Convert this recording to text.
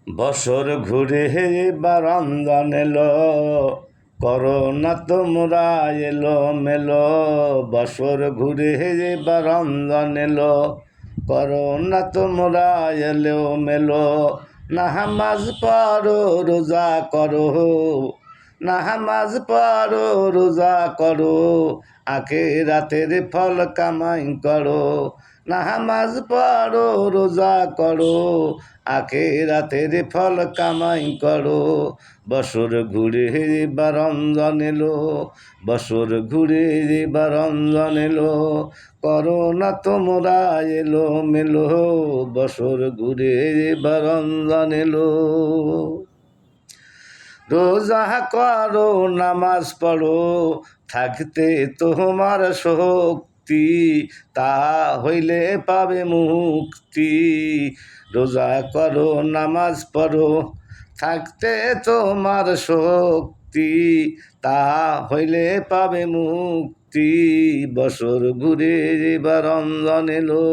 বছর ঘুরে এবার রমজান এলো, করোনা তোমরা এলো মেলো। বছর ঘুরে এবার রমজান এলো, করোনা তোমরা এলো মেলো। নামাজ পড়ো রোজা করো, নামাজ পড়ো রোজা করো, আখিরাতের ফল কামাই করো। নামাজ পড়ো রোজা করো, আখিরাতের ফল কামাই করো। বছর ঘুরে এবার রমজান এলো, বছর ঘুরে এবার রমজান এলো, করোনা তোমরা এলো মেলো। বছর ঘুরে এবার রমজান এলো। রোজা করো নামাজ পড়ো, থাকতে তোমার শক্তি, তা হইলে পাবে মুক্তি। রোজা করো নামাজ পড়ো, থাকতে তোমার শক্তি, তা হইলে পাবে মুক্তি। বছর ঘুরে এবার রমজান এলো।